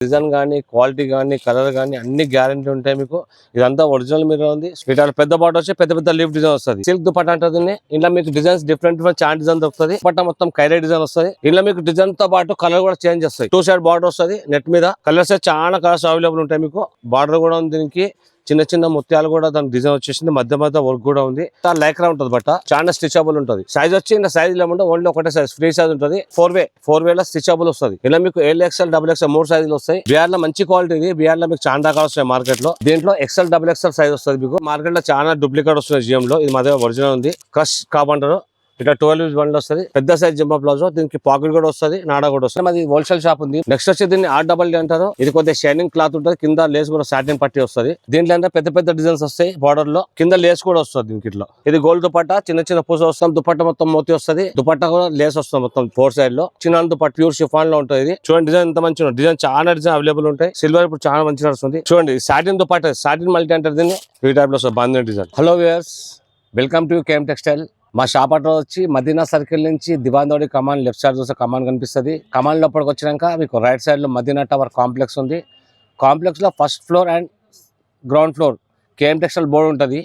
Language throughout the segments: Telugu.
డిజైన్ కానీ క్వాలిటీ కానీ కలర్ కానీ అన్ని గ్యారంటీ ఉంటాయి మీకు. ఇదంతా ఒరిజినల్ మీద ఉంది. వీటి పెద్ద బాట వచ్చి పెద్ద పెద్ద లీఫ్ డిజైన్ వస్తుంది. సిల్క్ దుపట్టా అంటుంది. ఇలా మీకు డిజైన్స్ డిఫరెంట్ చాంట్ డిజైన్ దొరుకుతుంది. దుపట్టా మొత్తం కైరే డిజైన్ వస్తుంది. ఇలా మీకు డిజైన్ తో పాటు కలర్ కూడా చేంజ్ వస్తాయి. 2 సైడ్ బార్డర్ వస్తుంది. నెట్ మీద కలర్స్ చాలా కలర్స్ అవైలబుల్ ఉంటాయి మీకు. బార్డర్ కూడా ఉంది దీనికి. చిన్న చిన్న ముత్యాలు కూడా దాని డిజైన్ వచ్చేసింది. మధ్య మధ్య వర్క్ కూడా ఉంది. లైక్రా ఉంటుంది బట్ట. చాలా స్టిచబుల్ ఉంటుంది. సైజ్ వచ్చి ఇంకా సైజ్ లేకుండా ఓన్లీ ఒకటే సైజ్ ఫ్రీ సైజ్ ఉంటుంది. 4 వే లో స్టిచబుల్ వస్తుంది. ఇలా మీకు XL, XXL 3 సైజులు వస్తాయి. బిఆర్ లో మంచి క్వాలిటీ ఇది. బిఆర్ లో మీకు చాలా రకాలు వస్తాయి మార్కెట్ లో. దీంట్లో XL, XXL సైజ్ వస్తుంది మీకు. మార్కెట్ లో చాలా డూప్లికేట్ వస్తుంది జిఎం లో. ఇది మా దగ్గర ఒరిజినల్ ఉంది. క్రష్ కాబంటారు. ఇట్లా 12 బండ్లు వస్తుంది. పెద్ద సైజ్ జంబా ప్లాజో. దీనికి పాకెట్ కూడా వస్తుంది. నాడా కూడా వస్తుంది. మాది హోల్సేల్ షాప్ ఉంది. నెక్స్ట్ వచ్చి దీన్ని RDD అంటారు. ఇది కొద్దిగా షైనింగ్ క్లాత్ ఉంటుంది. కింద లేస్ కూడా సాటిన్ పట్టి వస్తుంది. దీంట్లో అంటే పెద్ద పెద్ద డిజైన్స్ వస్తాయి. బార్డర్ లో కింద లేస్ కూడా వస్తుంది దీనికి. ఇట్లా ఇది గోల్డ్ దుపట్టా. చిన్న చిన్న పూస వస్తాం. దుపట్టా మొత్తం మోతి వస్తుంది. దుపట్టా కూడా లేస్ వస్తుంది మొత్తం 4 సైడ్ లో. చిన్న దుపట్టా ప్యూర్ షిఫాన్ లో ఉంటుంది. ఇది చూడండి డిజైన్ ఎంత మంచిగా. డిజైన్ చాలా డిజైన్ అవైలబుల్ ఉంటాయి. సిల్వర్ ఇప్పుడు చాలా మంచి నడుస్తుంది. చూడండి సాటిన్ దుపట్టా. సాటిన్ మల్టీ అంటారు దీన్ని. ఈ టైప్ లో వస్తుంది బాంధీ design. Hello viewers, welcome to KM textile. మా షాప్ అడ్రస్ వచ్చి మదీనా సర్కిల్ నుంచి దివాందోడి కమాన్ లెఫ్ట్ సైడ్ చూస్తే కమాన్ కనిపిస్తుంది. కమాన్ లోపలికి వచ్చినాక మీకు రైట్ సైడ్ లో మదీనా టవర్ కాంప్లెక్స్ ఉంది. కాంప్లెక్స్ లో first floor and ground floor KM textile board ఉంటుంది.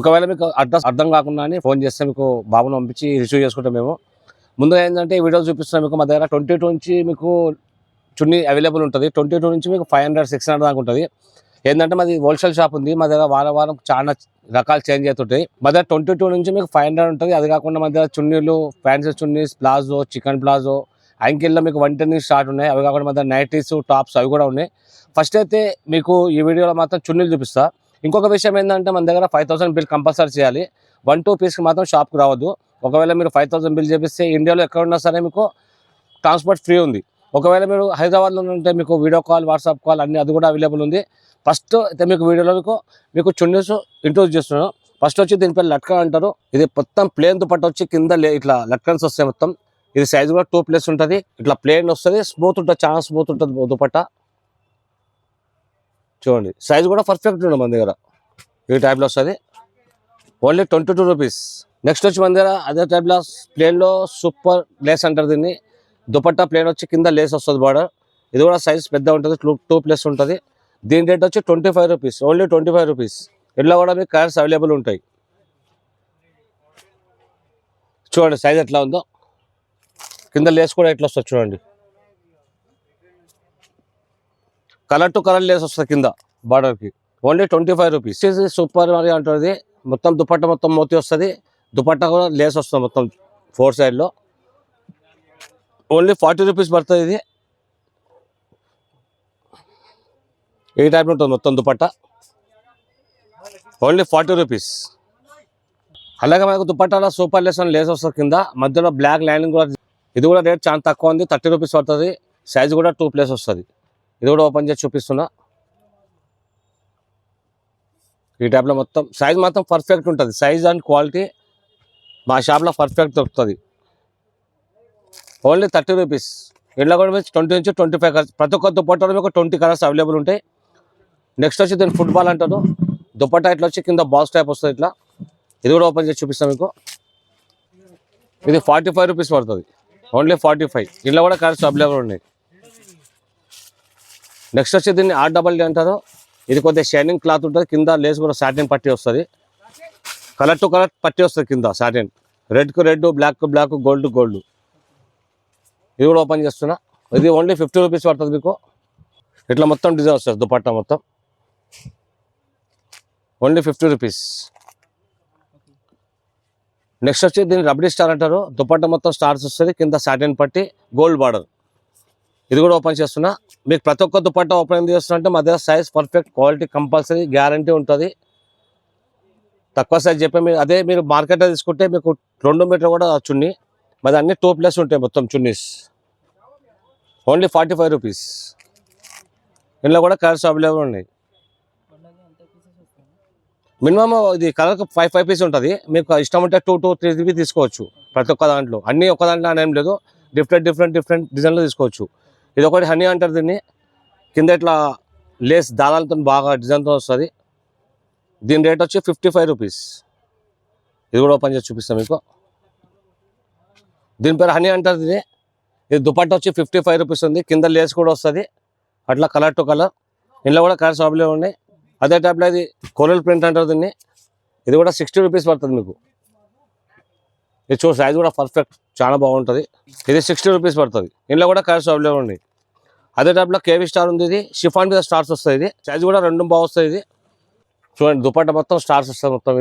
ఒకవేళ మీకు అడ్రస్ అర్థం కాకుండా ఫోన్ చేస్తే మీకు బాబును పంపించి రిసీవ్ చేసుకుంటాం మేము. ముందుగా ఏంటంటే ఈ వీడియో చూపిస్తున్నాం మీకు. మా దగ్గర 22 నుంచి మీకు చున్నీ అవైలబుల్ ఉంటుంది. 22 నుంచి మీకు 500, 600 దాకా ఉంటుంది. ఏంటంటే మాది హోల్సేల్ షాప్ ఉంది. మా దగ్గర వారం చాలా రకాలు చేంజ్ అవుతుంటాయి. మా దగ్గర 22 నుంచి మీకు 500 ఉంటుంది. అది కాకుండా మా దగ్గర చున్నీలు, fancy chunnis, palazzo, chikan palazzo, యాంకిల్లో మీకు 110 నుంచి స్టార్ట్ ఉన్నాయి. అవి కాకుండా మా దగ్గర నైటీస్, టాప్స్ అవి కూడా ఉన్నాయి. ఫస్ట్ అయితే మీకు ఈ వీడియోలో మాత్రం చున్నీలు చూపిస్తా. ఇంకొక విషయం ఏంటంటే మన దగ్గర 5000 బిల్ కంపల్సరీ చేయాలి. 1-2 పీస్కి మాత్రం షాప్కి రావద్దు. ఒకవేళ మీరు 5000 బిల్ చేపిస్తే ఇండియాలో ఎక్కడ ఉన్నా సరే మీకు ట్రాన్స్పోర్ట్ ఫ్రీ ఉంది. ఒకవేళ మీరు హైదరాబాద్లో ఉంటే మీకు వీడియో కాల్, వాట్సాప్ కాల్ అన్ని అది కూడా అవైలబుల్ ఉంది. ఫస్ట్ అయితే మీకు వీడియోలో మీకు చున్నీస్ ఇంట్రొడ్యూస్ చేస్తున్నాను. ఫస్ట్ వచ్చి దీనిపై లట్కన్ అంటారు. ఇది మొత్తం ప్లేన్ దుపట్టా వచ్చి కింద ఇట్లా లట్కన్స్ వస్తాయి మొత్తం. ఇది సైజ్ కూడా 2+ ఉంటుంది. ఇట్లా ప్లేన్ వస్తుంది. స్మూత్ ఉంటుంది. చాలా స్మూత్ ఉంటుంది దుపట్టా. చూడండి సైజ్ కూడా పర్ఫెక్ట్ ఉంటుంది మన దగ్గర. ఈ టైప్లో వస్తుంది. Only 22 rupees. నెక్స్ట్ వచ్చి మన దగ్గర అదే టైప్లో ప్లేన్లో సూపర్ లేస్ అంటారు దీన్ని. దుపట్టా ప్లేన్ వచ్చి కింద లేస్ వస్తుంది బార్డర్. ఇది కూడా సైజ్ పెద్ద ఉంటుంది. 2+ ఉంటుంది. దీని రేట్ వచ్చి 25 రూపీస్. Only 25 rupees. ఇట్లా కూడా మీకు కలర్స్ అవైలబుల్ ఉంటాయి. చూడండి సైజ్ ఎట్లా ఉందో. కింద లేస్ కూడా ఎట్లా వస్తుంది చూడండి. కలర్ టు కలర్ లేస్ వస్తుంది కింద బార్డర్కి. Only 25 rupees. సూపర్ మరి అంటుంది. మొత్తం దుపట్టా మొత్తం మోతి వస్తుంది. దుపట్టా కూడా లేస్ వస్తుంది మొత్తం 4 సైడ్లో. ఓన్లీ 40 రూపీస్ పడుతుంది ఇది. ఈ టైప్ ఉంటుంది మొత్తం దుపట్టా. Only 40 rupees. అలాగే మనకు దుపట్టాలో సూపర్ లేస్ అని లేస్ వస్తుంది కింద. మధ్యలో బ్లాక్ లైనింగ్ కూడా. ఇది కూడా రేట్ చాలా తక్కువ ఉంది. 30 రూపీస్ పడుతుంది. సైజ్ కూడా 2+ వస్తుంది. ఇది కూడా ఓపెన్ చేసి చూపిస్తున్నా. ఈ టైప్లో మొత్తం సైజ్ మాత్రం పర్ఫెక్ట్ ఉంటుంది. సైజ్ అండ్ క్వాలిటీ మా షాప్లో పర్ఫెక్ట్ దొరుకుతుంది. Only 30 rupees. ఇంట్లో కూడా 20 నుంచి 25 కలర్స్. ప్రతి ఒక్క దుపట్టాలో మీకు 20 కలర్స్ అవైలబుల్ ఉంటాయి. నెక్స్ట్ వచ్చి దీన్ని ఫుట్బాల్ అంటారు. దుపట్టా ఇట్లా వచ్చి కింద బాక్స్ టైప్ వస్తుంది ఇట్లా. ఇది కూడా ఓపెన్ చేసి చూపిస్తాం మీకు. ఇది 45 రూపీస్ పడుతుంది. ఓన్లీ 45. ఇంట్లో కూడా కలర్స్ అవైలబుల్ ఉన్నాయి. నెక్స్ట్ వచ్చి దీన్ని RDD అంటారు. ఇది కొద్దిగా షైనింగ్ క్లాత్ ఉంటుంది. కింద లేస్ కూడా సాటిన్ పట్టి వస్తుంది. కలర్ టు కలర్ పట్టి వస్తుంది కింద సాటిన్. రెడ్కు red, black black, gold gold. ఇది కూడా ఓపెన్ చేస్తున్నా. ఇది ఓన్లీ 50 రూపీస్ పడుతుంది మీకు. ఇట్లా మొత్తం డిజైన్ వస్తుంది దుపట్టా మొత్తం. Only 50 rupees. నెక్స్ట్ వచ్చి దీన్ని రబడీ స్టార్ అంటారు. దుపట్టా మొత్తం స్టార్స్ వస్తుంది. కింద సాటిన్ పట్టి గోల్డ్ బార్డర్. ఇది కూడా ఓపెన్ చేస్తున్నా. మీకు ప్రతి ఒక్క దుపట్టా ఓపెన్ చేస్తున్నా అంటే మా దగ్గర size perfect, quality compulsory, guarantee ఉంటుంది. తక్కువ సైజ్ చెప్పే మీరు అదే మీరు మార్కెట్లో తీసుకుంటే మీకు 2 మీటర్ కూడా చున్నీ. మాది అన్ని 2+ ఉంటాయి మొత్తం చున్నీస్. Only 45 rupees. ఇందులో కూడా కలర్స్ అవైలబుల్ ఉన్నాయి. మినిమం ఇది కలర్ 5 పీస్ ఉంటుంది. మీకు ఇష్టం ఉంటే 2-3 తీసుకోవచ్చు ప్రతి ఒక్క దాంట్లో. అన్నీ ఒక్క దాంట్లో అనేం లేదు. డిఫరెంట్ డిజైన్లో తీసుకోవచ్చు. ఇది ఒకటి హనీ అంటారు దీన్ని. కింద ఇట్లా లేస్ దారాలతో బాగా డిజైన్తో వస్తుంది. దీని రేట్ వచ్చి 55 రూపీస్. ఇది కూడా ఓపెన్ చేసి చూపిస్తాం మీకు. దీని పేరు హనీ అంటారు దీన్ని. ఇది దుపట్టా వచ్చి 55 రూపీస్ ఉంది. కింద లేస్ కూడా వస్తుంది. అట్లా కలర్ టు కలర్. ఇందులో కూడా కలర్స్ అవైలబుల్ ఉన్నాయి. అదే టైప్లో ఇది కోరల్ ప్రింట్ అంటారు దీన్ని. ఇది కూడా 60 రూపీస్ పడుతుంది మీకు. ఇది చూడు సైజ్ కూడా పర్ఫెక్ట్ చాలా బాగుంటుంది. ఇది 60 రూపీస్ పడుతుంది. ఇందులో కూడా కలర్స్ అవైలబుల్ ఉన్నాయి. అదే టైప్లో కేవీ స్టార్ ఉంది. ఇది షిఫాన్ మీద స్టార్స్ వస్తాయి. ఇది సైజ్ కూడా 2 బాగా వస్తాయి. ఇది చూడండి దుపట్టా మొత్తం స్టార్స్ వస్తుంది మొత్తం.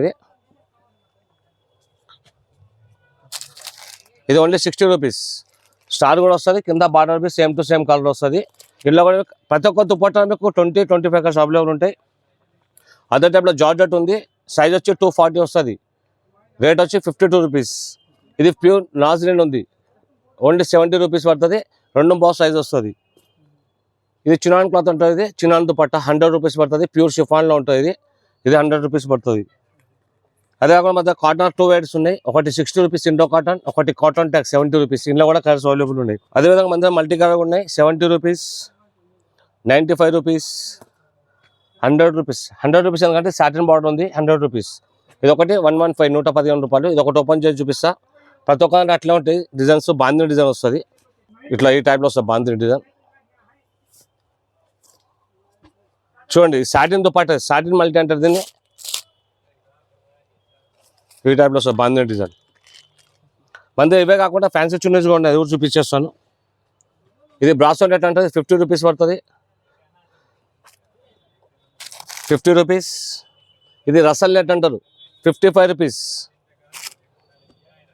ఇది ఓన్లీ 60 రూపీస్. స్టార్ కూడా వస్తుంది, కింద బార్డర్ బి సేమ్ టు సేమ్ కలర్ వస్తుంది. ఇందులో కూడా ప్రతి ఒక్క దుపట్టా మీకు 20-25 కలర్స్ అవైలబుల్ ఉంటాయి. అదే టైప్లో జార్జెట్ ఉంది. సైజ్ వచ్చి 240 వస్తుంది. రేట్ వచ్చి 52 రూపీస్. ఇది ప్యూర్ నాజ్రిన్ ఉంది. ఓన్లీ 70 రూపీస్ పడుతుంది. 2 బాక్స్ సైజ్ వస్తుంది. ఇది చినాన్ క్లాత్ ఉంటుంది. ఇది చినాన్ దుపట్టా 100 రూపీస్ పడుతుంది. ప్యూర్ షిఫాన్లో ఉంటుంది. ఇది 100 రూపీస్ పడుతుంది. అదే కాకుండా మధ్య కాటన్ 2 వైడ్స్ ఉన్నాయి. ఒకటి 60 రూపీస్ ఇండో కాటన్, ఒకటి కాటన్ ట్యాక్ 70 రూపీస్. ఇందులో కూడా కలర్స్ అవైలబుల్ ఉన్నాయి. అదేవిధంగా మన మల్టీ కలర్ ఉన్నాయి. 70 రూపీస్, 95 రూపీస్, 100 రూపీస్. 100 రూపీస్ ఎందుకంటే సాటిన్ బార్డర్ ఉంది. 100 రూపీస్. ఇది ఒకటి 115 115 రూపాయలు. ఇది ఒకటి ఓపెన్ చేసి చూపిస్తా. ప్రతి ఒక్క అట్లా ఉంటాయి డిజైన్స్. బాందిని డిజైన్ వస్తుంది. ఇట్లా ఈ టైప్లో వస్తుంది బాందిని డిజైన్. చూడండి సాటిన్ దుపట్టా, సాటిన్ మల్టీ అంటారు దీన్ని. ఈ టైప్లో వస్తుంది బాందిని డిజైన్. మన ఇవే కాకుండా ఫ్యాన్సీ చున్నీస్ కూడా ఉన్నాయి. అది కూడా చూపించేస్తాను. ఇది బ్రాసో నెట్ అంటుంది. 50 రూపీస్ పడుతుంది. 50 రూపీస్. ఇది రసల్ నెట్ అంటారు. 55 రూపీస్.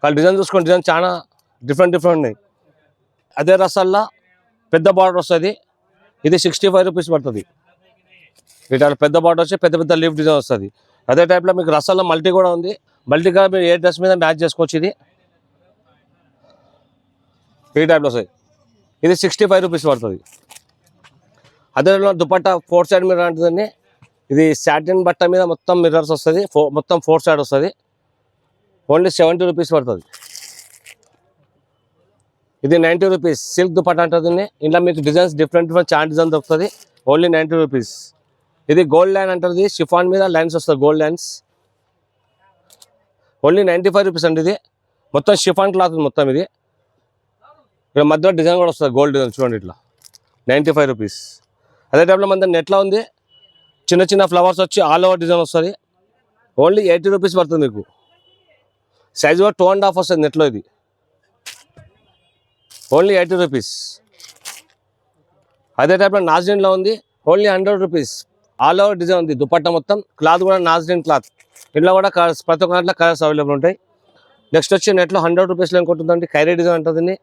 వాళ్ళు డిజైన్ చూసుకోండి. డిజైన్ చాలా డిఫరెంట్ ఉన్నాయి. అదే రసల్లా పెద్ద బార్డర్ వస్తుంది. ఇది 65 రూపీస్ పడుతుంది. వీటి పెద్ద బార్డర్ వచ్చి పెద్ద లీఫ్ డిజైన్ వస్తుంది. అదే టైప్లో మీకు రసల్లో మల్టీ కూడా ఉంది. మల్టీ కలర్ మీరు ఏ డ్రెస్ మీద మ్యాచ్ చేసుకోవచ్చు. ఇది ఈ టైప్లో వస్తుంది. ఇది 65 రూపీస్ పడుతుంది. అదే దుపట్టా 4 సైడ్ మిర్రర్ అంటుందండి. ఇది సాటిన్ బట్ట మీద మొత్తం మిర్రర్స్ వస్తుంది. మొత్తం 4 సైడ్ వస్తుంది. ఓన్లీ 70 రూపీస్ పడుతుంది. ఇది 90 రూపీస్. సిల్క్ దుపట్టా అంటుంది. ఇంట్లో మీకు డిజైన్స్ డిఫరెంట్ చార్ట్ డిజైన్ దొరుకుతుంది. Only 90 rupees. ఇది గోల్డ్ లైన్ అంటుంది. షిఫాన్ మీద లైన్స్ వస్తుంది, గోల్డ్ లైన్స్. ఓన్లీ 95 రూపీస్ అండి. ఇది మొత్తం షిఫాన్ క్లాత్ మొత్తం. ఇది ఇక్కడ మధ్యలో డిజైన్ కూడా వస్తుంది, గోల్డ్ డిజైన్. చూడండి ఇట్లా 95 రూపీస్. అదే టైప్లో మన నెట్లో ఉంది. చిన్న ఫ్లవర్స్ వచ్చి ఆల్ ఓవర్ డిజైన్ వస్తుంది. ఓన్లీ 80 రూపీస్ పడుతుంది మీకు. సైజ్ కూడా 2.5 వస్తుంది నెట్లో. ఇది ఓన్లీ 80 రూపీస్. అదే టైప్లో నాజ్రిన్లో ఉంది. Only 100 rupees. All over design ఉంది. దుపట్టా మొత్తం క్లాత్ కూడా నాజ్రిన్ క్లాత్. ఇంట్లో కూడా కలర్స్ ప్రతి ఒక్క దాంట్లో కలర్స్ అవైలబుల్ ఉంటాయి. నెక్స్ట్ వచ్చి నెట్లో 100 రూపీస్లో ఇంకొంటుందండి కైరే డిజైన్ అంటుంది.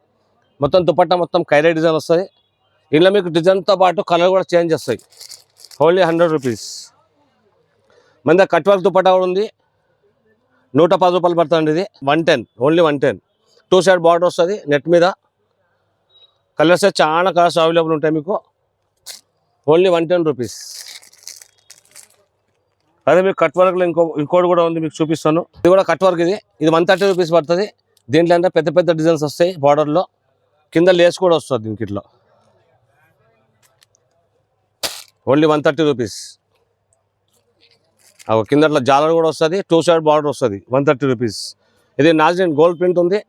మొత్తం దుపట్టా మొత్తం కైరే డిజైన్ వస్తుంది. ఇంట్లో మీకు డిజైన్తో పాటు కలర్ కూడా చేంజ్ వస్తాయి. Only 100 rupees. మన దగ్గర కట్ వర్క్ దుపట్టా కూడా ఉంది. 110 రూపాయలు పడుతుంది. ఇది 110, ఓన్లీ 110. 2 సైడ్ బార్డర్ వస్తుంది నెట్ మీద. కలర్స్ చాలా కలర్స్ అవైలబుల్ ఉంటాయి మీకు. Only 110 rupees. అదే మీకు కట్ వర్క్లో ఇంకోటి కూడా ఉంది, మీకు చూపిస్తాను. ఇది కూడా కట్ వర్క్. ఇది 130 రూపీస్ పడుతుంది. దీంట్లో అంటే పెద్ద డిజైన్స్ వస్తాయి బార్డర్లో. కింద లేస్ కూడా వస్తుంది దీనికి ఇట్లా. Only 130 rupees. కింద అట్లా జాలర్ కూడా వస్తుంది. 2 సైడ్ బార్డర్ వస్తుంది. 130 రూపీస్. ఇది నాజ్రిన్ గోల్డ్ ప్రింట్ ఉంది.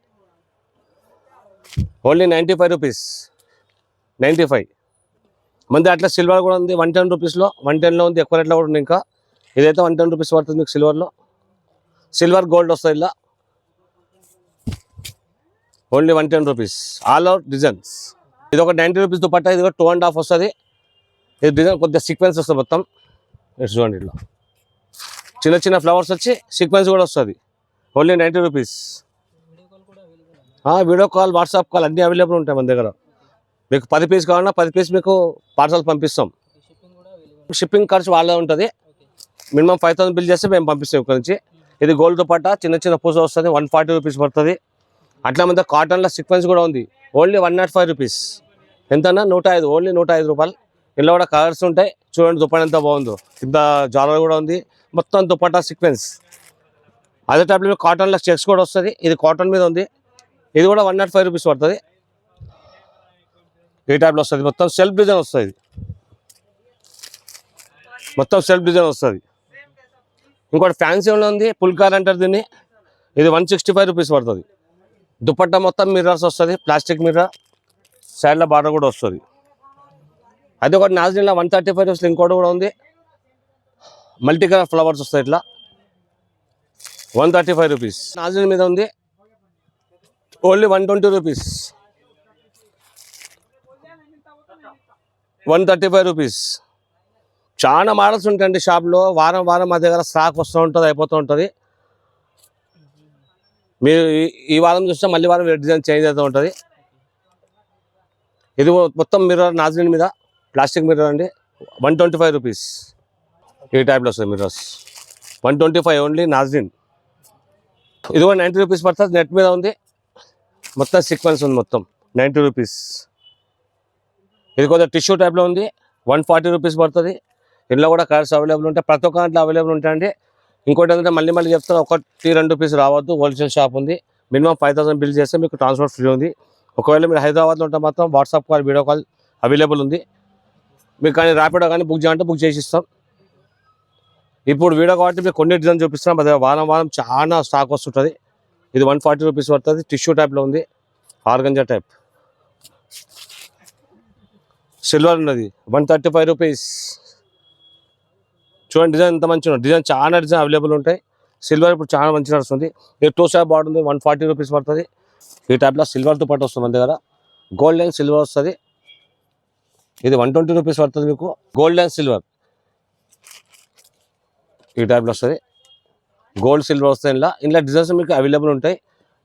Only 95 rupees. 95. మంది అట్లా సిల్వర్ కూడా ఉంది 110 రూపీస్లో. 110లో ఉంది. ఎక్కువ రేట్లో కూడా ఉంది. ఇంకా ఇదైతే 110 రూపీస్ పడుతుంది మీకు సిల్వర్లో. సిల్వర్ గోల్డ్ వస్తుంది ఇలా. Only 110 rupees. All over designs. ఇది ఒక 90 రూపీస్ దుపట్టా. ఇది కూడా 2.5 వస్తుంది. ఇది డిజైన్ కొద్దిగా సీక్వెన్స్ వస్తుంది మొత్తం. చూడండి ఇట్లా చిన్న ఫ్లవర్స్ వచ్చి సీక్వెన్స్ కూడా వస్తుంది. Only 90 rupees. Video call, WhatsApp call అన్నీ అవైలబుల్ ఉంటాయి మన దగ్గర. మీకు 10 పీస్ కావాలన్నా 10 పీస్ మీకు పార్సల్ పంపిస్తాం. షిప్పింగ్ ఖర్చు వాళ్ళే ఉంటుంది. మినిమం 5000 బిల్ చేస్తే మేము పంపిస్తాం ఇక్కడ నుంచి. ఇది గోల్డ్ దుపట్టా చిన్న పూస వస్తుంది. 140 రూపీస్ పడుతుంది. అట్లా మీద కాటన్లో సీక్వెన్స్ కూడా ఉంది. Only 105 rupees. ఎంతన్నా 105. ఓన్లీ 105 రూపాయలు. ఇందులో కూడా కలర్స్ ఉంటాయి. చూడండి దుపట్టా ఎంత బాగుందో. కింద జాలర్ కూడా ఉంది. మొత్తం దుపట్టా సీక్వెన్స్. అదే టైప్లో కాటన్లో చెక్స్ కూడా వస్తుంది. ఇది కాటన్ మీద ఉంది. ఇది కూడా 105 రూపీస్ పడుతుంది. ఈ టైప్లో వస్తుంది. మొత్తం సెల్ఫ్ డిజైన్ వస్తుంది. మొత్తం సెల్ఫ్ డిజైన్ వస్తుంది. ఇంకోటి ఫ్యాన్సీలో ఉంది. పుల్కార్ అంటారు దీన్ని. ఇది 165 రూపీస్ పడుతుంది. దుపట్టా మొత్తం మిర్రర్స్ వస్తుంది. Plastic mirror. సైడ్లో బార్డర్ కూడా వస్తుంది. అది ఒకటి నాజిన్లో 135 రూపీస్. ఇంకోటి కూడా ఉంది, మల్టీ కలర్ ఫ్లవర్స్ వస్తాయి ఇట్లా, 135 రూపీస్. నాజిన్ మీద ఉంది ఓన్లీ 120 రూపీస్, 135 రూపీస్. చాలా మోడల్స్ ఉంటాయండి షాప్లో. వారం వారం మా దగ్గర స్టాక్ వస్తూ ఉంటుంది, అయిపోతూ ఉంటుంది. మీరు ఈ వారం చూస్తే మళ్ళీ వారం డిజైన్ చేంజ్ అవుతూ ఉంటుంది. ఇది మొత్తం మిర్రర్ నాజిన్ మీద, ప్లాస్టిక్ మిర్రర్ అండి, 125 రూపీస్. ఈ టైప్లో వస్తుంది మిర్రర్స్, 125 ఓన్లీ నాజిన్. ఇది కూడా 90 రూపీస్ పడుతుంది. నెట్ మీద ఉంది, మొత్తం సీక్వెన్స్ ఉంది, మొత్తం 90 రూపీస్. ఇది కొంచెం టిష్యూ టైప్లో ఉంది, 140 రూపీస్ పడుతుంది. ఇందులో కూడా కలర్స్ అవైలబుల్ ఉంటాయి, ప్రతి ఒక్క దాంట్లో అవైలబుల్ ఉంటాయండి. ఇంకోటి ఏంటంటే మళ్ళీ చెప్తాను, 1-2 రూపీస్ రావద్దు. హోల్సేల్ షాప్ ఉంది, మినిమం 5000 బిల్ చేస్తే మీకు ట్రాన్స్పోర్ట్ ఫ్రీ ఉంది. ఒకవేళ మీరు హైదరాబాద్లో ఉంటే మాత్రం WhatsApp call, video call available ఉంది. మీకు కానీ ర్యాపిడో కానీ బుక్ చేయాలంటే బుక్ చేసి ఇస్తాం. ఇప్పుడు వీడియో కాబట్టి మీకు కొన్ని డిజైన్ చూపిస్తున్నాం. అదే వారం వారం చాలా స్టాక్ వస్తుంటుంది. ఇది 140 రూపీస్ పడుతుంది, టిష్యూ టైప్లో ఉంది, ఆర్గంజా టైప్. సిల్వర్ ఉన్నది 135 రూపీస్. చూడండి డిజైన్ ఎంత మంచిగా ఉంది. డిజైన్ చాలా డిజైన్ అవైలబుల్ ఉంటాయి. సిల్వర్ ఇప్పుడు చాలా మంచిగా నడుస్తుంది. ఇది 2 స్టార్ బార్డర్ ఉంది, 140 రూపీస్ పడుతుంది. ఈ టైప్లో సిల్వర్తో పాటు వస్తుంది మన దగ్గర. గోల్డ్ అండ్ సిల్వర్ వస్తుంది, ఇది 120 రూపీస్ పడుతుంది మీకు. గోల్డ్ అండ్ సిల్వర్ ఈ టైప్లో వస్తుంది, గోల్డ్ సిల్వర్ వస్తుంది. ఇలా డిజైన్స్ మీకు అవైలబుల్ ఉంటాయి.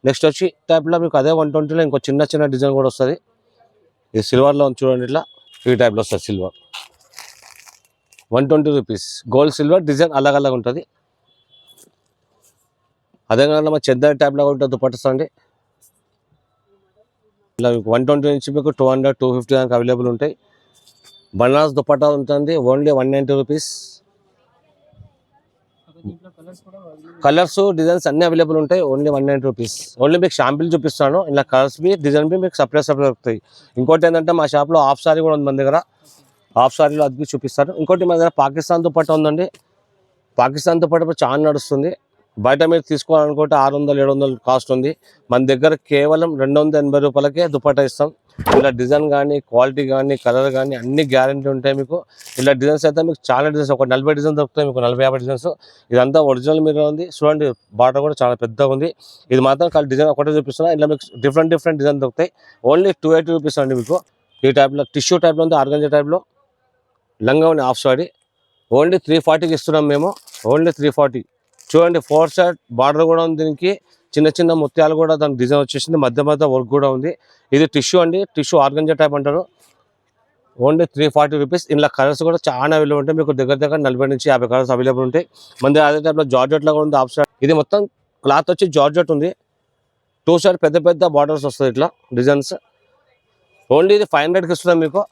నెక్స్ట్ వచ్చి టైప్లో మీకు అదే 120లో ఇంకో చిన్న డిజైన్ కూడా వస్తుంది. ఇది సిల్వర్లో చూడండి, ఇట్లా ఈ టైప్లో వస్తుంది silver, 120 rupees. Gold silver design అలగ్ ఉంటుంది. అదే కాకుండా మా చెద్దర్ టైప్లో ఉంటుంది దుపట్టాస్ అండి. ఇలా మీకు 120 నుంచి మీకు 200-250 దానికి అవైలబుల్ ఉంటాయి. బనారస్ దుపట్టా ఉంటుంది, ఓన్లీ 190 రూపీస్. కలర్స్ డిజైన్స్ అన్ని అవైలబుల్ ఉంటాయి, ఓన్లీ 190 రూపీస్. ఓన్లీ మీకు షాంపిల్ చూపిస్తాను. ఇలా కలర్స్ బి డిజైన్ బి మీకు సపరేట్ దొరుకుతాయి. ఇంకోటి ఏంటంటే మా షాప్లో హాఫ్ సారీ కూడా ఉంది మన దగ్గర, హాఫ్ సారీలో అది చూపిస్తారు. ఇంకోటి మన దగ్గర పాకిస్తాన్ దుపట్టా ఉందండి. పాకిస్తాన్ దుపట్టా చాలా నడుస్తుంది. బయట మీరు తీసుకోవాలనుకుంటే 600-700 కాస్ట్ ఉంది. మన దగ్గర కేవలం 280 రూపాయలకే దుపట్టా ఇస్తాం. ఇలా డిజైన్ కానీ, క్వాలిటీ కానీ, కలర్ కానీ అన్ని గ్యారంటీ ఉంటాయి మీకు. ఇలా డిజైన్స్ అయితే మీకు చాలా డిజైన్స్, ఒక 40 డిజైన్స్ దొరుకుతాయి మీకు, 40-50 డిజైన్స్. ఇదంతా ఒరిజినల్ మీద ఉంది. చూడండి బార్డర్ కూడా చాలా పెద్దగా ఉంది. ఇది మాత్రం డిజైన్ ఒకటే చూపిస్తున్నా. ఇలా మీకు డిఫరెంట్ డిజైన్ దొరుకుతాయి. ఓన్లీ 280 రూపీస్ అండి మీకు. ఈ టైప్లో టిష్యూ టైప్లో ఉంది, ఆర్గంజా టైప్లో. లంగా ఉంది హాఫ్ సారీ, ఓన్లీ 340కి ఇస్తున్నాం మేము, ఓన్లీ 340. చూడండి 4 సైడ్ బార్డర్ కూడా ఉంది. దీనికి చిన్న ముత్యాలు కూడా దానికి డిజైన్ వచ్చేసింది, మధ్య వర్క్ కూడా ఉంది. ఇది టిష్యూ అండి, టిష్యూ ఆర్గంజా టైప్ అంటారు. Only 340 rupees. ఇలా కలర్స్ కూడా చాలా అవైలబుల్ ఉంటాయి మీకు. దగ్గర 40-50 కలర్స్ అవైలబుల్ ఉంటాయి. మన అదే టైప్లో జార్జెట్లో కూడా ఉంది హాఫ్ సైడ్. ఇది మొత్తం క్లాత్ వచ్చి జార్జెట్ ఉంది. 2 సైడ్ పెద్ద బార్డర్స్ వస్తుంది ఇట్లా డిజైన్స్. ఓన్లీ ఇది 500కి ఇస్తున్నాం మీకు,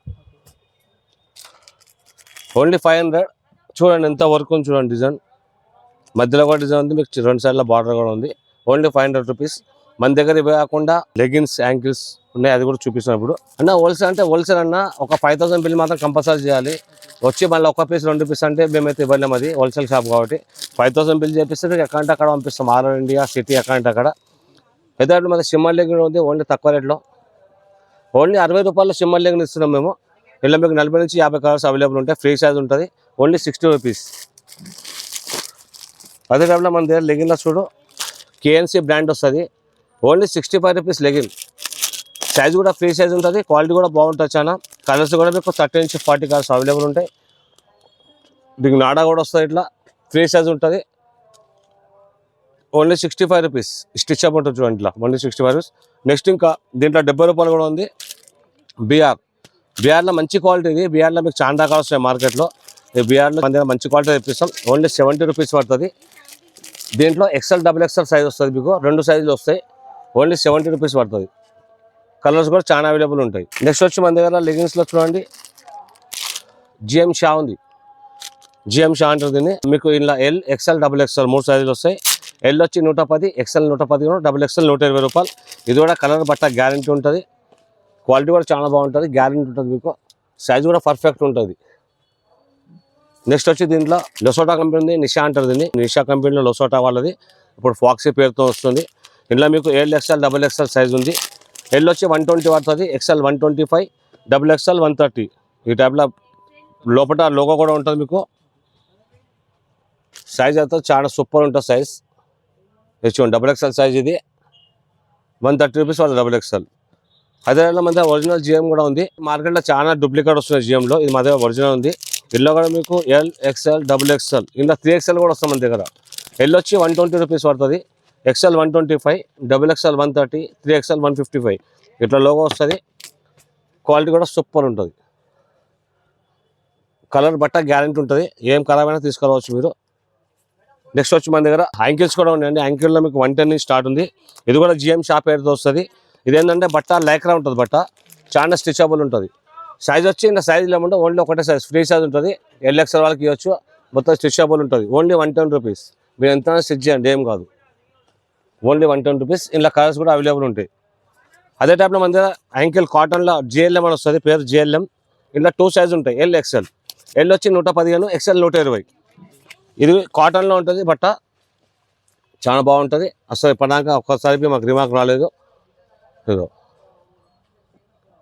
ఓన్లీ 500. చూడండి ఎంత వర్క్ ఉంది, చూడండి డిజైన్ మధ్యలో కూడా డిజైన్ ఉంది మీకు, 2 సైడ్ల బార్డర్ కూడా ఉంది. Only 500 rupees. మన దగ్గర ఇవే కాకుండా లెగిన్స్, యాంకిల్స్ ఉన్నాయి, అది కూడా చూపిస్తున్నాం ఇప్పుడు. అన్న హోల్సేల్ అంటే హోల్సేల్ అన్న ఒక 5000 బిల్ మాత్రం కంపల్సరీ చేయాలి. వచ్చి మళ్ళీ 1 పీస్ 2 పీస్ అంటే మేమైతే ఇవ్వలేము, అది హోల్సేల్ షాప్ కాబట్టి. 5000 బిల్ చేపిస్తే మీకు ఎక్కడంటే అక్కడ పంపిస్తాం, ఆల్ ఇండియా సిటీ ఎక్కడంటే అక్కడ. అయితే మన సిమ్మర్ లెగిన్ ఉంది, ఓన్లీ తక్కువ రేట్లో, ఓన్లీ 60 రూపాయల సిమ్మర్ లెగిన్ ఇస్తున్నాం మేము. ఇలా మీకు 40-50 కలర్స్ అవైలబుల్ ఉంటాయి. ఫ్రీ సైజ్ ఉంటుంది, ఓన్లీ 60 రూపీస్. అదే టైప్లో మన దగ్గర లెగిన్లో చూడు కేఎన్సీ బ్రాండ్ వస్తుంది, ఓన్లీ 65 రూపీస్ లెగిన్. సైజ్ కూడా ఫ్రీ సైజ్ ఉంటుంది, క్వాలిటీ కూడా బాగుంటుంది చాలా. కలర్స్ కూడా మీకు 30-40 కలర్స్ అవైలబుల్ ఉంటాయి. దీనికి నాడా కూడా వస్తుంది, ఇట్లా ఫ్రీ సైజ్ ఉంటుంది, ఓన్లీ 65 రూపీస్. స్టిచ్ అప్ ఉంటుంది చూడండి ఇట్లా, ఓన్లీ 65 రూపీస్. నెక్స్ట్ ఇంకా దీంట్లో 70 రూపాయలు కూడా ఉంది. బీఆర్లో మంచి క్వాలిటీ ఇది. బీఆర్లో మీకు చాలా రకాలు వస్తాయి మార్కెట్లో. ఈ బీఆర్లో మన దగ్గర మంచి క్వాలిటీ తెప్పిస్తాం, ఓన్లీ 70 రూపీస్ పడుతుంది. దీంట్లో XL, XXL సైజ్ వస్తుంది మీకు, 2 సైజులు వస్తాయి, ఓన్లీ 70 రూపీస్ పడుతుంది. కలర్స్ కూడా చాలా అవైలబుల్ ఉంటాయి. నెక్స్ట్ వచ్చి మన దగ్గర లెగిన్స్లో చూడండి జిఎం షా ఉంది. జిఎం షా అంటారు దీన్ని. మీకు ఇలా L, XL, XXL 3 సైజులు వస్తాయి. L వచ్చి 110, XL 110, XXL 120 రూపాయలు. ఇది కూడా కలర్ బట్ట గ్యారంటీ ఉంటుంది, క్వాలిటీ కూడా చాలా బాగుంటుంది, గ్యారంటీ ఉంటుంది మీకు. సైజ్ కూడా పర్ఫెక్ట్ ఉంటుంది. నెక్స్ట్ వచ్చి దీంట్లో లొసోటా కంపెనీ ఉంది, నిషా అంటారు దీన్ని. నిషా కంపెనీలో లొసోటా వాళ్ళది ఇప్పుడు ఫాక్సీ పేరుతో వస్తుంది. ఇందులో మీకు XL, XXL సైజ్ ఉంది. L వచ్చి 120 పడుతుంది, XL 125, XXL 130. ఈ టైప్లో లోపల లోగో కూడా ఉంటుంది మీకు. సైజ్ అయితే చాలా సూపర్ ఉంటుంది సైజ్. చూడండి డబుల్ ఎక్స్ఎల్ సైజ్ ఇది 130 రూపీస్ వాళ్ళ డబుల్ ఎక్స్ఎల్. అదే మన దగ్గర ఒరిజినల్ జిఎం కూడా ఉంది. మార్కెట్లో చాలా డూప్లికేట్ వస్తున్నాయి జిఎంలో, ఇది మా దగ్గర ఒరిజినల్ ఉంది. ఇందులో కూడా మీకు ఎల్ ఎక్స్ఎల్ డబుల్ ఎక్స్ఎల్ ఇలా 3XL కూడా వస్తాం మన దగ్గర. ఎల్ వచ్చి 120 రూపీస్ పడుతుంది, ఎక్స్ఎల్ 125, డబుల్ ఎక్స్ఎల్ 130, 3XL 155 ఇట్లా లోగో వస్తుంది. క్వాలిటీ కూడా సూపర్ ఉంటుంది. కలర్ బట్ట గ్యారెంటీ ఉంటుంది, ఏం ఖరాబ్ అయినా తీసుకురావచ్చు మీరు. నెక్స్ట్ వచ్చి మన దగ్గర యాంకిల్స్ కూడా ఉన్నాయండి. యాంకిల్లో మీకు 110 నుంచి స్టార్ట్ ఉంది. ఇది కూడా జిఎం షాప్ ఏరితో వస్తుంది. ఇదేంటంటే బట్ట లైక్రా ఉంటుంది, బట్ట చాలా స్టిచబుల్ ఉంటుంది. సైజ్ వచ్చి ఇంకా సైజ్ లేకుండా ఓన్లీ ఒకటే సైజ్, ఫ్రీ సైజ్ ఉంటుంది. LXL వాళ్ళకి ఇవ్వచ్చు, మొత్తం స్టిచబుల్ ఉంటుంది. Only 110 rupees. మీరు ఎంత స్టిచ్ చేయండి, ఏం కాదు. Only 110 rupees. ఇలా కలర్స్ కూడా అవైలబుల్ ఉంటాయి. అదే టైప్లో మన దగ్గర యాంకిల్ కాటన్లో JLM అని వస్తుంది, పేరు JLM. ఇలా 2 సైజ్ ఉంటాయి, LXL. ఎల్ వచ్చి 115, XL 120. ఇది కాటన్లో ఉంటుంది బట్ట, చాలా బాగుంటుంది. అసలు ఇప్పటిదాకా ఒక్కసారి మాకు రిమార్క్ రాలేదు. ఇదో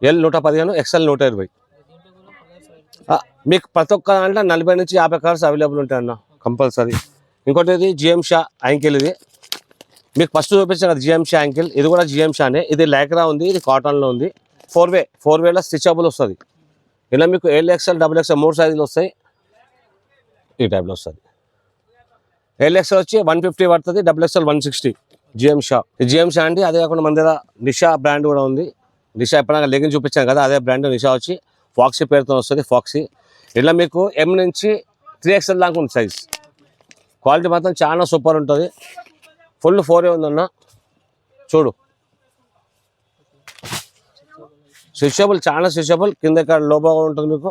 ఎల్ 115, XL 120. మీకు ప్రతి ఒక్క దాంట్లో 40 నుంచి 50 కలర్స్ అవైలబుల్ ఉంటాయి అన్న కంపల్సరీ. ఇంకోటి ఇది జిఎం షా యాంకిల్. ఇది మీకు ఫస్ట్ చూపించాను కదా జిఎం షా యాంకిల్, ఇది కూడా జిఎం షానే. ఇది లైక్రా ఉంది, ఇది కాటన్లో ఉంది. 4 వేలో స్టిచబుల్ వస్తుంది. ఇలా మీకు LXL డబుల్ ఎక్స్ఎల్ 3 సైజులు వస్తాయి. ఈ టైప్లో వస్తుంది. LXL వచ్చి 150 పడుతుంది, డబుల్ ఎక్స్ఎల్ 160. జిఎం షా, ఈ జిఎం షా అండి. అదే కాకుండా మన దగ్గర నిషా బ్రాండ్ కూడా ఉంది. నిషా ఎప్పుడైనా లెగిన్ చూపించాను కదా, అదే బ్రాండ్ నిషా వచ్చి ఫాక్సీ పేరుతో వస్తుంది, ఫాక్సీ. ఇలా మీకు M నుంచి 3XL దాకా ఉంది సైజ్. క్వాలిటీ మాత్రం చాలా సూపర్ ఉంటుంది. ఫుల్ 4A ఉందన్న, చూడు. స్టిచబుల్, చాలా స్టిచబుల్. కింద ఇక్కడ లోబో ఉంటుంది మీకు.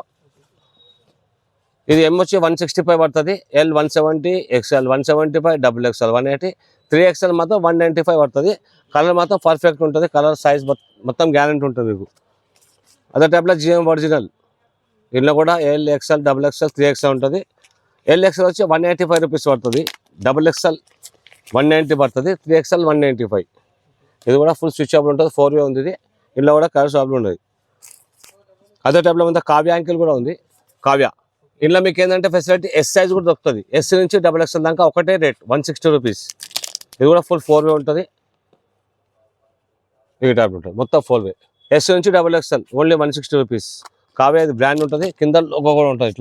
ఇది M వచ్చి 165 పడుతుంది, L 170, XL 175, double XL 180, 3XL మాత్రం 195 పడుతుంది. కలర్ మాత్రం పర్ఫెక్ట్ ఉంటుంది. కలర్ సైజ్ మొత్తం గ్యారెంటీ ఉంటుంది మీకు. అదే టైప్లో GM ఒరిజినల్. ఇందులో కూడా L XL double XL 3XL ఉంటుంది. LXL వచ్చి 185 రూపీస్ పడుతుంది, డబుల్ XL 190 పడుతుంది, 3XL 195. ఇది కూడా ఫుల్ స్విచబుల్ ఉంటుంది, 4A ఉంది. ఇది ఇందులో కూడా కలర్స్ అవైలబుల్ ఉన్నాయి. అదే టైప్లో ఉన్న కావ్య యాంకిల్ కూడా ఉంది, కావ్య. ఇందులో మీకు ఏంటంటే ఫెసిలిటీ S సైజ్ కూడా దొరుకుతుంది. S నుంచి డబుల్ XL దాకా ఒకటే రేట్, 160 రూపీస్. ఇది కూడా ఫుల్ 4A ఉంటుంది. ఈ టైప్ ఉంటుంది మొత్తం 4A. S నుంచి double XL only 160 rupees. Kavya ఇది బ్రాండ్ ఉంటుంది. కింద లోగో కూడా ఉంటుంది,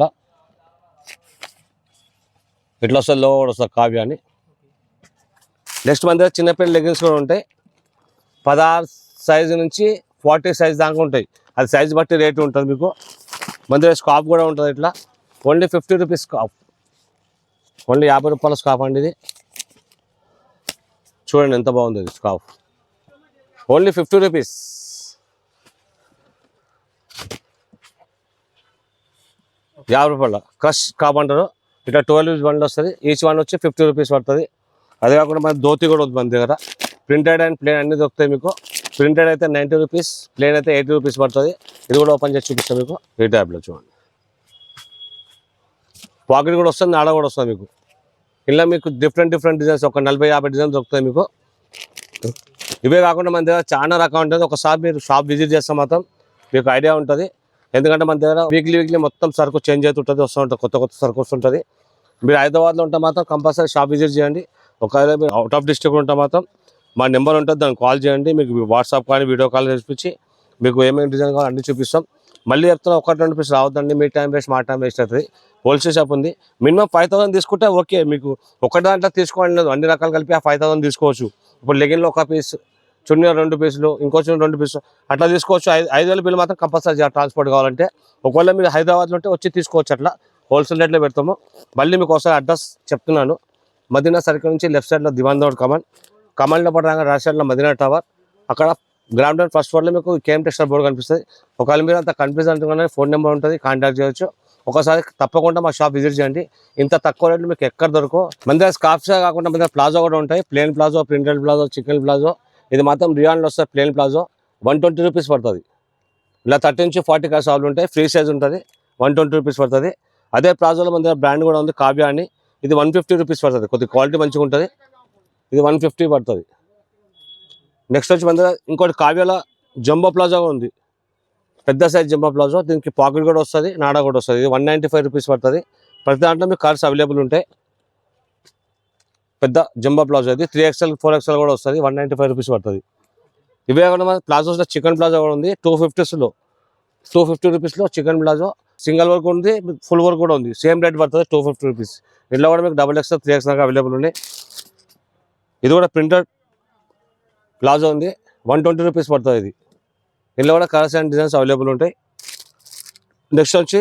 ఇట్లా వస్తుంది లోగో కూడా వస్తుంది కావ్య అని. నెక్స్ట్ మన దగ్గర చిన్నపిల్లల లెగిన్స్ కూడా ఉంటాయి. 16 సైజు నుంచి 40 సైజ్ దాకా ఉంటాయి. అది సైజ్ బట్టి రేటు ఉంటుంది మీకు. మన దగ్గర స్కాప్ కూడా ఉంటుంది, ఇట్లా ఓన్లీ 50 రూపీస్ స్కాప్. ఓన్లీ 50 రూపాయల స్కాప్ అండి ఇది. చూడండి ఎంత బాగుంది ఇది scarf. Only 50 rupees. ₹50 crush scarf అంటారు. ఇట్లా 12 బండ్లు వస్తుంది. ఈచ్ వన్ వచ్చి 50 రూపీస్ పడుతుంది. అదే కాకుండా మన ధోతి కూడా ఉంది మన దగ్గర. ప్రింటెడ్ అండ్ ప్లేన్ అన్ని దొరుకుతాయి మీకు. ప్రింటెడ్ అయితే 90 రూపీస్, ప్లేన్ అయితే 80 రూపీస్ పడుతుంది. ఇది కూడా ఓపెన్ చేసి చూపిస్తాను మీకు. ఈ టైప్లో చూడండి. పాకెట్ కూడా వస్తుంది, ఆడ కూడా వస్తుంది మీకు. ఇలా మీకు డిఫరెంట్ డిజైన్స్ ఒక 40-50 డిజైన్స్ దొరుకుతాయి మీకు. ఇవే కాకుండా మన దగ్గర చాలా రకం ఉంటుంది. ఒకసారి మీరు షాప్ విజిట్ చేస్తే మాత్రం మీకు ఐడియా ఉంటుంది. ఎందుకంటే మన దగ్గర వీక్లీ మొత్తం సరుకు చేంజ్ అవుతుంటుంది, వస్తూ ఉంటుంది, కొత్త సరుకు వస్తుంటుంది. మీరు హైదరాబాద్లో ఉంటే మాత్రం కంపల్సరీ షాప్ విజిట్ చేయండి. ఒకవేళ మీరు అవుట్ ఆఫ్ డిస్ట్రిక్ట్ ఉంటే మాత్రం మా నెంబర్ ఉంటుంది, దాన్ని కాల్ చేయండి. మీకు వాట్సాప్ కానీ వీడియో కాల్ చూపించి మీకు ఏమేమి డిజైన్ కావాలో అన్నీ చూపిస్తాం. మళ్ళీ చెప్తున్నా, 1-2 పీస్ రావద్దండి. మీ టైం వేస్ట్, మా టైం వేస్ట్ అవుతుంది. హోల్సేల్ షాప్ ఉంది. మినిమం 5000 తీసుకుంటే ఓకే. మీకు ఒకటి దాంట్లో తీసుకోవాలి లేదు, అన్ని రకాలు కలిపి ఆ 5000 తీసుకోవచ్చు. ఇప్పుడు లెగిన్లో 1 పీస్, చున్నీ 2 పీసులు, ఇంకో చున్నీ 2 పీసులు అట్లా తీసుకోవచ్చు. 5000 బిల్ మాత్రం కంపల్సరీ ట్రాన్స్పోర్ట్ కావాలంటే. ఒకవేళ మీరు హైదరాబాద్లో ఉంటే వచ్చి తీసుకోవచ్చు. అట్లా హోల్సేల్ రేట్లో పెడతాము. మళ్ళీ మీకు ఒకసారి అడ్రస్ చెప్తున్నాను. మదీనా సర్కిల్ నుంచి లెఫ్ట్ సైడ్లో దివాన్ రోడ్ కమాండ్లో పడరాగా రైట్ సైడ్లో మదీనా టవర్. అక్కడ గ్రౌండ్ ఫ్లోర్ ఫస్ట్ ఫ్లోర్లో మీకు KM టెక్స్టైల్ బోర్డు కనిపిస్తుంది. ఒకవేళ మీరు అంత కన్ఫ్యూజ్ అంటున్నా ఫోన్ నెంబర్ ఉంటుంది, కాంటాక్ట్ చేయొచ్చు. ఒకసారి తప్పకుండా మా షాప్ విజిట్ చేయండి. ఇంత తక్కువ రేట్లు మీకు ఎక్కడ దొరకవు. మన దగ్గర స్కార్ఫ్సే కాకుండా మన దగ్గర ప్లాజో కూడా ఉంటాయి. Plain palazzo, printed palazzo, chikan palazzo. ఇది మాత్రం రియాన్లో వస్తుంది. ప్లేన్ ప్లాజో 120 రూపీస్ పడుతుంది. ఇలా 30 నుంచి 40 కలర్స్ ఆవులు ఉంటాయి. ఫ్రీ సైజ్ ఉంటుంది, 120 రూపీస్ పడుతుంది. అదే ప్లాజోలో మన దగ్గర బ్రాండ్ కూడా ఉంది, కావ్య అని. ఇది 150 రూపీస్ పడుతుంది. కొద్దిగా క్వాలిటీ మంచిగా ఉంటుంది. ఇది 150 పడుతుంది. నెక్స్ట్ వచ్చి మన దగ్గర ఇంకోటి కావ్యలో జంబో ప్లాజో ఉంది. పెద్ద సైజ్ జంబో ప్లాజో, దీనికి పాకెట్ కూడా వస్తుంది, నాడా కూడా వస్తుంది. ఇది 195 రూపీస్ పడుతుంది. ప్రతి దాంట్లో మీకు కలర్స్ అవైలబుల్ ఉంటాయి. పెద్ద జంబో ప్లాజో ఇది 3XL 4XL కూడా వస్తుంది. 195 రూపీస్ పడుతుంది. ఇవే కాకుండా మన ప్లాజోస్లో చికెన్ ప్లాజో కూడా ఉంది. 250 రూపీస్లో చికెన్ ప్లాజో సింగిల్ వర్క్ ఉంది, ఫుల్ వర్క్ కూడా ఉంది. సేమ్ రేట్ పడుతుంది 250 రూపీస్. ఇంట్లో కూడా మీకు XXL 3XL అవైలబుల్ ఉన్నాయి. ఇది కూడా ప్రింటెడ్ ప్లాజో ఉంది, 120 రూపీస్ పడుతుంది. ఇది ఇందులో కూడా కలర్స్ అండ్ డిజైన్స్ అవైలబుల్ ఉంటాయి. నెక్స్ట్ వచ్చి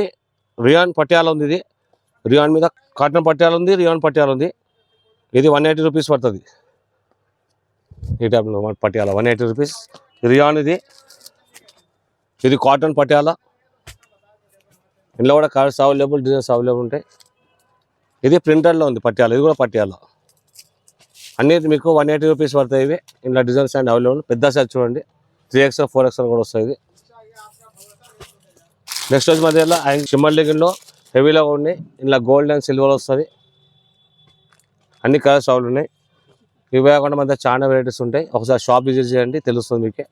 రియాన్ పటియాలా ఉంది. ఇది రియాన్ మీద కాటన్ పటియాలా ఉంది, రియాన్ పటియాలా ఉంది. ఇది 180 రూపీస్ పడుతుంది. ఈ టైప్లో పటియాలా 180 రూపీస్. రియాన్ ఇది కాటన్ పటియాలా. ఇందులో కూడా కలర్స్ అవైలబుల్, డిజైన్స్ అవైలబుల్ ఉంటాయి. ఇది ప్రింటర్లో ఉంది పటియాలా, ఇది కూడా పటియాలా. అన్నీ మీకు 180 రూపీస్ పడతాయి. ఇవి ఇందులో డిజైన్స్ అండ్ అవైలబుల్. పెద్ద సైజ్ చూడండి, 3XL 4XL కూడా వస్తుంది. నెక్స్ట్ వచ్చి మధ్యలో షిమ్మర్ లెగిన్లో హెవీలో ఉన్నాయి. ఇందులో గోల్డ్ అండ్ సిల్వర్ వస్తుంది. అన్ని కలర్స్ అవైలబుల్ ఉన్నాయి. ఇవి కాకుండా మధ్య చాలా వెరైటీస్ ఉంటాయి. ఒకసారి షాప్ విజిట్ చేయండి, తెలుస్తుంది మీకే.